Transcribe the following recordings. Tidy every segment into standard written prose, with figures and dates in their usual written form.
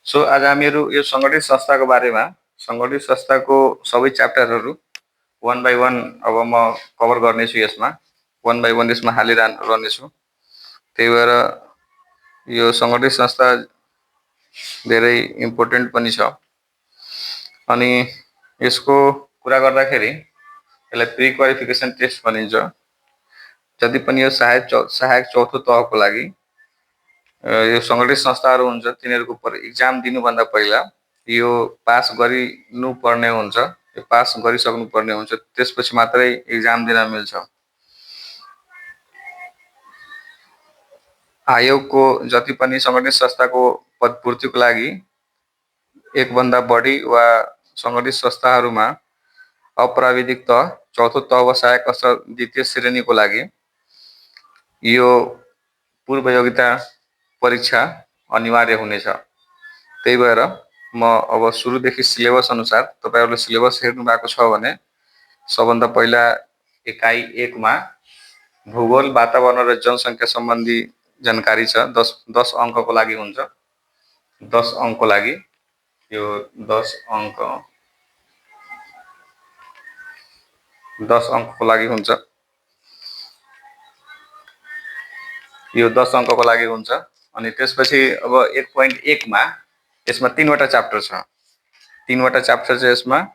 So आज हामीहरू यो सङ्गठित संस्थाको बारेमा सङ्गठित संस्थाको सबै च्याप्टरहरू वान बाई वान अब म कभर गर्नेछु यसमा वान बाई वान यसमा हालिरहनेछु। त्यही भएर यो सङ्गठित संस्था धेरै इम्पोर्टेन्ट पनि छ। अनि यसको कुरा गर्दाखेरि यसलाई प्री क्वालिफिकेसन टेस्ट भनिन्छ। जति पनि यो सहायक चौथो तहको लागि यो सङ्गठित संस्थाहरू हुन्छ तिनीहरूको इक्जाम दिनुभन्दा पहिला यो पास गरिनुपर्ने हुन्छ, यो पास गरिसक्नुपर्ने हुन्छ, त्यसपछि मात्रै इक्जाम दिन मिल्छ। आयोगको जति पनि सङ्गठित संस्थाको पदपूर्तिको लागि एकभन्दा बढी वा सङ्गठित संस्थाहरूमा अप्राविधिक तह, चौथो तह वा सहायक स्तर द्वितीय श्रेणीको लागि यो पूर्व योग्यता परीक्षा अनिवार्य हुनेछ। त्यही भएर म अब सुरुदेखि सिलेबस अनुसार तपाईँहरूले सिलेबस हेर्नु भएको छ भने सबभन्दा पहिला इकाइ 1 मा भूगोल, वातावरण र जनसङ्ख्या सम्बन्धी जानकारी छ। 10 अङ्कको लागि हुन्छ। 10 अङ्कको लागि यो 10 अङ्कको लागि हुन्छ। यो 10 अङ्कको लागि हुन्छ। अनि त्यसपछि अब 1.1 मा यसमा 3वटा च्याप्टर छ। 3वटा च्याप्टर छ यसमा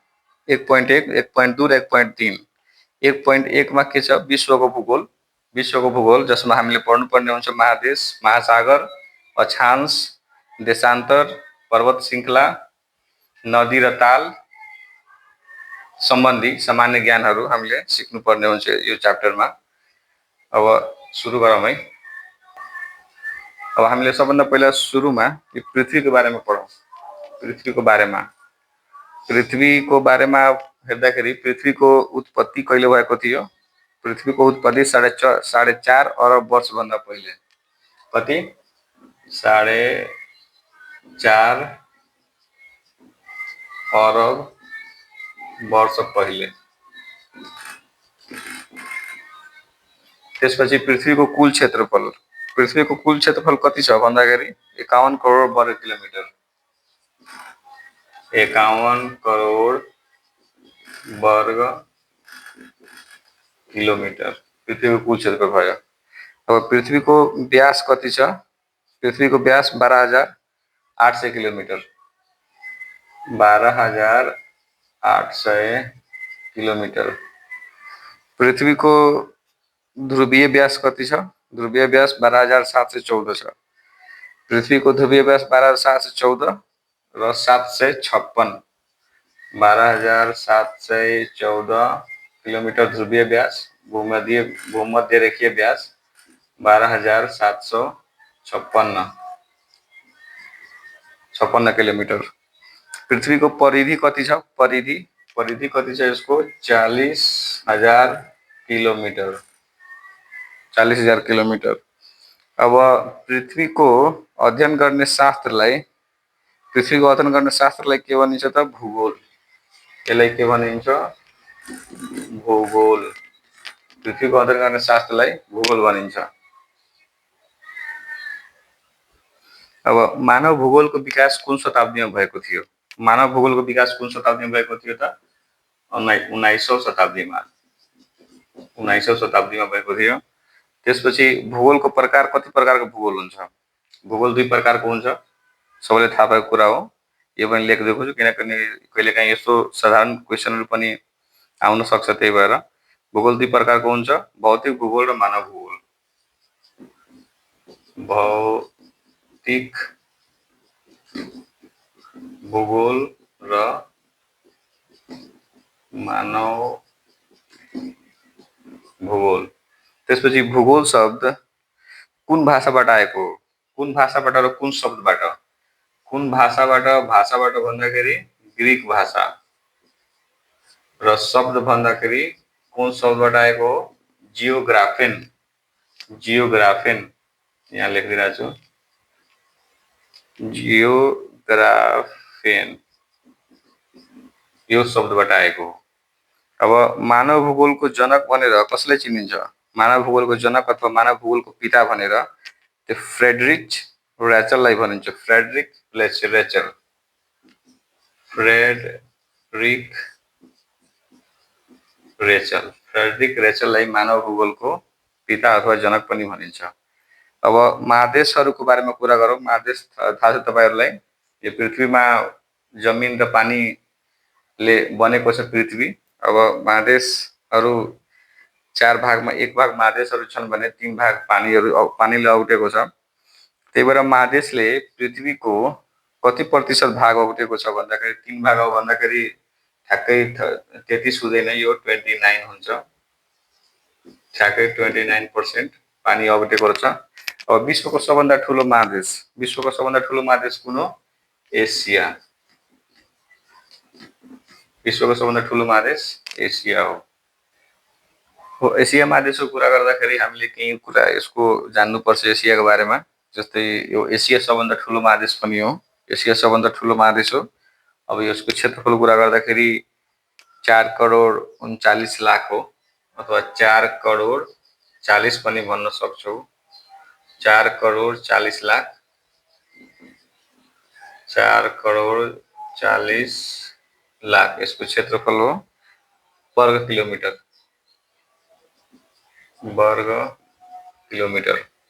1.1, 1.2 र 1.3। 1.1 मा के छ? विश्वको भूगोल। विश्वको भूगोल जसमा हामीले पढ्नुपर्ने हुन्छ महादेश, महासागर, अक्षांश, देशान्तर, पर्वत श्रृङ्खला, नदी र ताल सम्बन्धी सामान्य ज्ञानहरू हामीले सिक्नुपर्ने हुन्छ यो च्याप्टरमा। अब सुरु गरौँ है। अब हामीले सबभन्दा पहिला सुरुमा यो पृथ्वीको बारेमा पढौँ। पृथ्वीको बारेमा हेर्दाखेरि पृथ्वीको उत्पत्ति कहिले भएको थियो? पृथ्वीको उत्पत्ति 4.5 अरब वर्षभन्दा पहिले। कति? 4.5 अरब वर्ष पहिले। त्यसपछि पृथ्वीको कुल क्षेत्रफल कति छ भन्दाखेरि 51 करोड वर्ग किलोमिटर। 51 करोड वर्ग किलोमिटर पृथ्वीको कुल क्षेत्रफल भयो। अब पृथ्वीको व्यास कति छ? पृथ्वीको व्यास 12,800 किलोमिटर। 12,800 किलोमिटर। पृथ्वीको ध्रुवीय व्यास कति छ? ध्रुवीय व्यास 12,714 छ। पृथ्वीको ध्रुवीय व्यास 12,714 र 756। 12,714 किलोमिटर ध्रुवीय व्यास, भूमध्य रेखीय व्यास 12,756 किलोमिटर। पृथ्वीको परिधि कति छ? परिधि कति छ यसको? 40,000 किलोमिटर। 40,000 किलोमिटर। अब पृथ्वीको अध्ययन गर्ने शास्त्रलाई के भनिन्छ त? भूगोल। यसलाई के भनिन्छ? भूगोल। पृथ्वीको अध्ययन गर्ने शास्त्रलाई भूगोल भनिन्छ। अब मानव भूगोलको विकास कुन शताब्दीमा भएको थियो? मानव भूगोलको विकास कुन शताब्दीमा भएको थियो त? 19औं शताब्दीमा। 19औं शताब्दीमा भएको थियो। त्यसपछि भूगोलको प्रकार कति प्रकारको भूगोल हुन्छ? भूगोल 2 प्रकारको हुन्छ। सबैले थाहा भएको कुरा हो। यो पनि लेखिदिएको छु किनकि कहिलेकाहीँ यस्तो साधारण क्वेसनहरू पनि आउन सक्छ। त्यही भएर भूगोल 2 प्रकारको हुन्छ, भौतिक भूगोल र मानव भूगोल। भौतिक भूगोल र मानव भूगोल। त्यसपछि भूगोल शब्द कुन भाषाबाट आएको हो? कुन भाषाबाट र कुन शब्दबाट? कुन भाषाबाट भन्दाखेरि ग्रीक भाषा। र शब्द भन्दाखेरि कुन शब्दबाट आएको हो? जियोग्राफेन। यहाँ लेखिदिरहेको छु। जियोग्राफेन यो शब्दबाट आएको हो। अब मानव भूगोलको जनक भनेर कसलाई चिनिन्छ? मानव भूगोलको जनक अथवा मानव भूगोलको पिता भनेर त्यो फ्रेडरिच रेचललाई भनिन्छ Friedrich Ratzel. Friedrich Ratzel. Friedrich रेचललाई मानव भूगोलको पिता अथवा जनक पनि भनिन्छ। अब महादेशहरूको बारेमा कुरा गरौँ। महादेश थाहा छ तपाईहरूलाई, यो पृथ्वीमा जमिन र पानीले बनेको छ पृथ्वी। अब महादेशहरू 4 भागमा 1 भाग महादेशहरू छन् भने 3 भाग पानीले औटेको छ। त्यही भएर महादेशले पृथ्वीको कति प्रतिशत भाग औटेको छ भन्दाखेरि 3 भाग हो भन्दाखेरि ठ्याक्कै 33 हुँदैन, यो 29 हुन्छ। ठ्याक्कै 29% पानी औटेको छ। अब विश्वको सबभन्दा ठुलो महादेश कुन हो? एसिया। विश्वको सबभन्दा ठुलो महादेश एसिया हो। एसिया महादेशको कुरा गर्दाखेरि हामीले केही कुरा यसको जान्नुपर्छ एसियाको बारेमा। जस्तै यो एसिया सबभन्दा ठुलो महादेश पनि हो। एसिया सबभन्दा ठुलो महादेश हो। अब यसको क्षेत्रफलको कुरा गर्दाखेरि 4 करोड 39 लाख हो, अथवा 4 करोड 40 पनि भन्न सक्छौ। 4 करोड 40 लाख, 4 करोड 40 लाख यसको क्षेत्रफल हो, वर्ग किलोमिटर।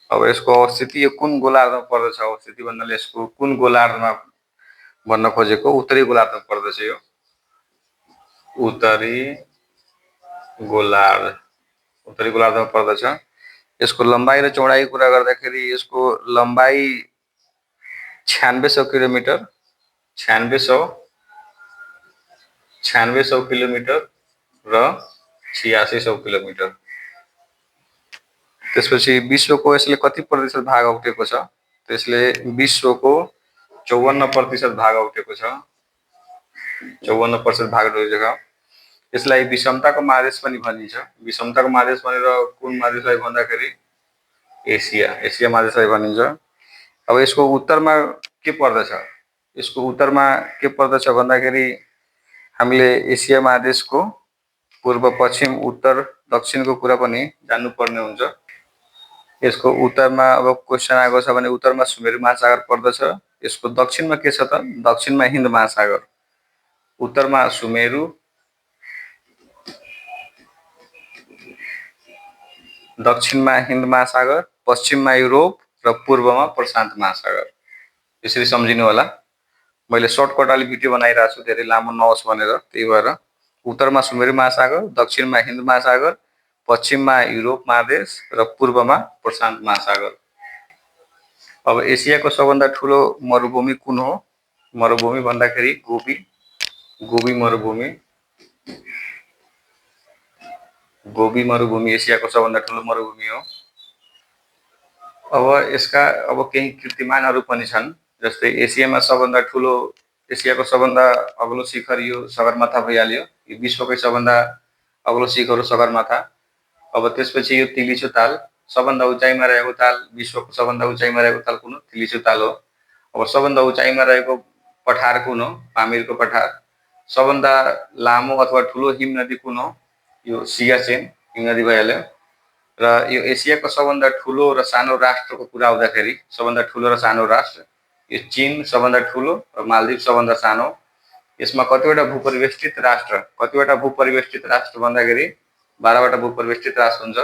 अब यसको अवस्थिति यो कुन गोलार्धमा पर्दछ? अवस्थिति भन्नाले यसको कुन गोलार्धमा भन्न खोजेको? उत्तरी गोलार्धमा पर्दछ। यो उत्तरी गोलार्धमा पर्दछ। यसको लम्बाइ र चौडाइको कुरा गर्दाखेरि यसको लम्बाइ 9600 किलोमिटर, 9600 किलोमिटर र 8600 किलोमिटर। त्यसपछि विश्वको यसले कति प्रतिशत भाग औटेको छ? त्यसले विश्वको 54% भाग औटेको छ। 54% भाग औटेको छ। यसलाई विषमताको महादेश पनि भनिन्छ। विषमताको महादेश भनेर कुन महादेशलाई भन्दाखेरि एसिया महादेशलाई भनिन्छ। अब यसको उत्तरमा के पर्दछ? यसको उत्तरमा के पर्दछ भन्दाखेरि हामीले एसिया महादेशको पूर्व, पश्चिम, उत्तर, दक्षिणको कुरा पनि जान्नुपर्ने हुन्छ। यसको उत्तरमा अब क्वेसन आएको छ भने उत्तरमा सुमेरु महासागर पर्दछ। यसको दक्षिणमा के छ त? दक्षिणमा हिन्द महासागर। उत्तरमा सुमेरु, दक्षिणमा हिन्द महासागर, पश्चिममा युरोप र पूर्वमा प्रशान्त महासागर। यसरी सम्झिनु होला। मैले सर्टकटली भिडियो बनाइरहेको छु, धेरै लामो नहोस् भनेर। त्यही भएर उत्तरमा सुमेरु महासागर, दक्षिणमा हिन्द महासागर, पश्चिममा युरोप महादेश र पूर्वमा प्रशान्त महासागर। अब एसियाको सबभन्दा ठुलो मरुभूमि कुन हो? मरुभूमि भन्दाखेरि गोबी मरुभूमि एसियाको सबभन्दा ठुलो मरुभूमि हो। अब यसका केही कीर्तिमानहरू पनि छन्। जस्तै एसियाको सबभन्दा अग्लो शिखर यो सगरमाथा भइहाल्यो। यो विश्वकै सबभन्दा अग्लो शिखर हो सगरमाथा। अब त्यसपछि यो तिलिचो ताल, सबभन्दा उचाइमा रहेको ताल, विश्वको सबभन्दा उचाइमा रहेको ताल कुन हो? तिलिचो ताल हो। अब सबभन्दा उचाइमा रहेको पठार कुन हो? पामिरको पठार। सबभन्दा लामो अथवा ठुलो हिम नदी कुन हो? यो सियाचेन हिम नदी भइहाल्यो। र यो एसियाको सबभन्दा ठुलो र सानो राष्ट्रको कुरा आउँदाखेरि, सबभन्दा ठुलो र सानो राष्ट्र यो चीन सबभन्दा ठुलो र मालदिभ सबभन्दा सानो। यसमा कतिवटा भूपरिवेष्टित राष्ट्र भन्दाखेरि 12वटा भूपरिवेष्टित राष्ट्र हुन्छ।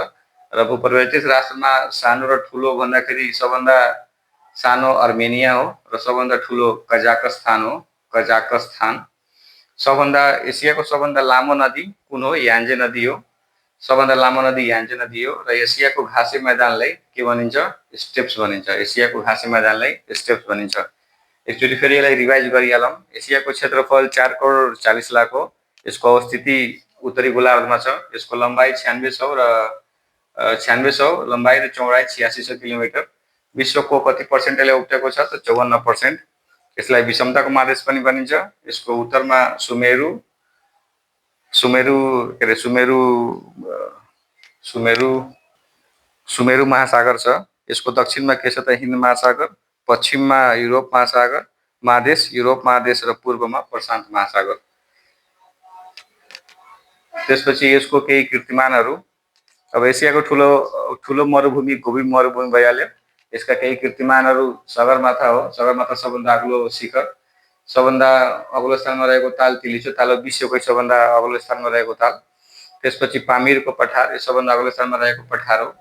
र भूपरिवेष्टित राष्ट्रमा सानो र ठुलो भन्दाखेरि सबभन्दा सानो अर्मेनिया हो र सबभन्दा ठुलो कजाकस्तान। एसियाको सबभन्दा लामो नदी कुन हो? यान्जे नदी हो। सबभन्दा लामो नदी यान्जे नदी हो। र एसियाको घाँसे मैदानलाई के भनिन्छ? स्टेप्स भनिन्छ। एसियाको घाँसे मैदानलाई स्टेप्स भनिन्छ। एकचोटि फेरि यसलाई रिभाइज गरिहालौँ। एसियाको क्षेत्रफल 4 करोड 40 लाख हो। यसको अवस्थिति उत्तरी गोलार्धमा छ। यसको लम्बाइ 9600 लम्बाइ र चौडाइ 8600 किलोमिटर। विश्वको कति पर्सेन्ट यसले ओगटेको छ त? 54%। यसलाई विषमताको महादेश पनि भनिन्छ। यसको उत्तरमा सुमेरु महासागर छ। यसको दक्षिणमा के छ त? हिन्द महासागर। पश्चिममा युरोप महादेश र पूर्वमा प्रशान्त महासागर। त्यसपछि यसको केही कीर्तिमानहरू। अब एसियाको ठुलो मरुभूमि गोबी मरुभूमि भइहाल्यो। यसका केही कीर्तिमानहरू सगरमाथा हो। सगरमाथा सबभन्दा अग्लो शिखर, सबभन्दा अग्लो स्थानमा रहेको ताल तिलिचो ताल हो, विश्वकै सबभन्दा अग्लो स्थानमा रहेको ताल। त्यसपछि पामीरको पठार, यो सबभन्दा अग्लो स्थानमा रहेको पठार हो।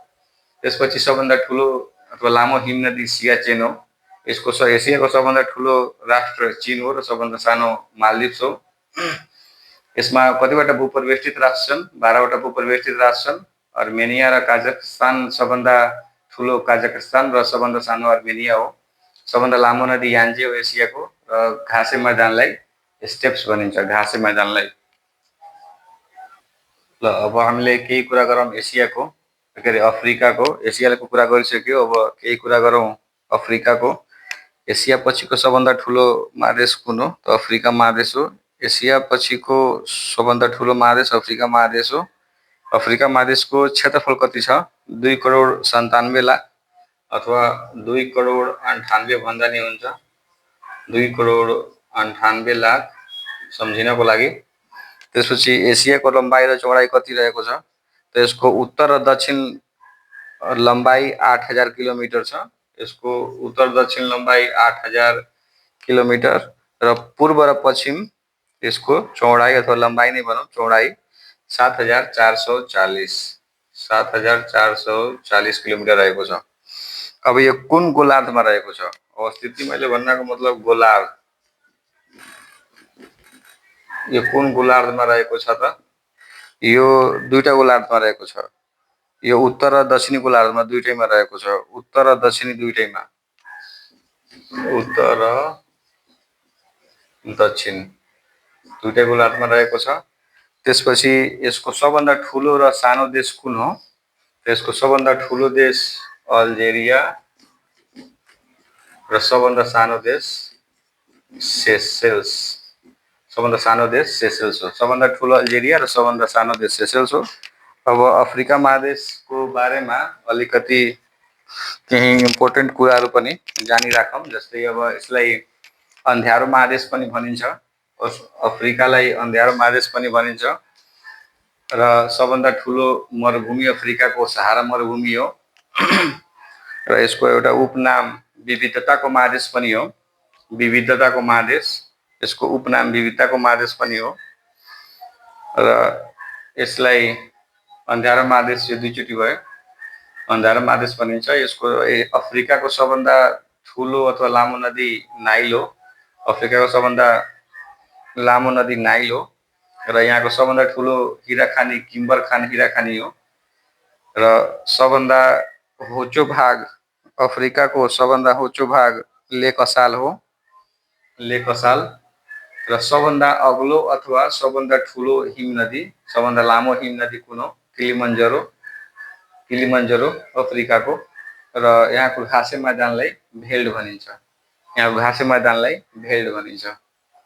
त्यसपछि सबभन्दा ठुलो अथवा लामो हिमनदी सियाचेन हो। एसियाको सबभन्दा ठुलो राष्ट्र चीन हो र सबभन्दा सानो मालदिप्स हो। यसमा कतिवटा भूपरिवेष्टित राष्ट्र छन्? 12 वटा भूपरिवेष्टित राष्ट्र छन्। अर्मेनिया र काजाखस्तान सबभन्दा ठुलो काजाखस्तान र सबभन्दा सानो अर्मेनिया हो। सबभन्दा लामो नदी यान्जे हो एसियाको र घाँसे मैदानलाई स्टेप्स भनिन्छ, घाँसे मैदानलाई। ल अब हामीले केही कुरा गरौँ एसियाको, के अरे अफ्रिकाको। एसियाको कुरा गरिसक्यो, अब केही कुरा गरौँ अफ्रिकाको। एसिया पछिको सबभन्दा ठुलो महादेश कुन हो? त अफ्रिका महादेश हो। एसिया पछिको सबभन्दा ठुलो महादेश अफ्रिका महादेश हो। अफ्रिका महादेशको क्षेत्रफल कति छ? 2 करोड 97 लाख अथवा 2 करोड 98 भन्दा नि हुन्छ। 2 करोड 98 लाख सम्झिनको लागि। त्यसपछि एसियाको लम्बाइ र चौडाइ कति रहेको छ? त यसको उत्तर र दक्षिण लम्बाइ 8000 किलोमिटर छ। यसको उत्तर दक्षिण लम्बाइ 8000 किलोमिटर र पूर्व र पश्चिम यसको चौडाइ अथवा लम्बाइ नै भनौँ, चौडाइ 7440 किलोमिटर रहेको छ। अब यो कुन गोलार्धमा रहेको छ? अवस्थिति मैले भन्नको मतलब गोलार्ध। यो कुन गोलार्धमा रहेको छ त? यो दुईटा गोलार्धमा रहेको छ। यो उत्तर र दक्षिणी गोलार्धमा दुईटैमा रहेको छ। उत्तर र दक्षिणी दुईटैमा। उत्तर र दक्षिण दुईटै गोलार्धमा रहेको छ। त्यसपछि यसको सबभन्दा ठुलो र सानो देश कुन हो? त्यसको सबभन्दा ठुलो देश अल्जेरिया र सबभन्दा सानो देश सेसेल्स। सबभन्दा सानो देश सेसेल्स हो। सबभन्दा ठुलो अल्जेरिया र सबभन्दा सानो देश सेसेल्स हो। अब अफ्रिका महादेशको बारेमा अलिकति केही इम्पोर्टेन्ट कुराहरू पनि जानिराखौँ। जस्तै अब यसलाई अन्ध्यारो महादेश पनि भनिन्छ। अफ्रिकालाई अन्ध्यारो महादेश पनि भनिन्छ र सबभन्दा ठुलो मरुभूमि अफ्रिकाको सहारा मरुभूमि हो र यसको एउटा उपनाम विविधताको महादेश पनि हो। विविधताको महादेश, यसको उपनाम विविधताको महादेश पनि हो र यसलाई अन्ध्यारो महादेश यो दुईचोटि भयो, अन्ध्यारो महादेश भनिन्छ। यसको अफ्रिकाको सबभन्दा ठुलो अथवा लामो नदी नाइल हो। अफ्रिकाको सबभन्दा लामो नदी नाइल हो र यहाँको सबभन्दा ठुलो हिराखानी किम्बरखान हिराखानी हो र सबभन्दा होचो भाग अफ्रिकाको सबभन्दा होचो भाग लेक असाल हो, लेक असाल। र सबभन्दा अग्लो अथवा सबभन्दा ठुलो हिमनदी, सबभन्दा लामो हिमनदी कुन हो? किलिमन्जरो। किलिमन्जरो अफ्रिकाको र यहाँको घाँसे मैदानलाई भेल्ड भनिन्छ। यहाँको घाँसे मैदानलाई भेल्ड भनिन्छ।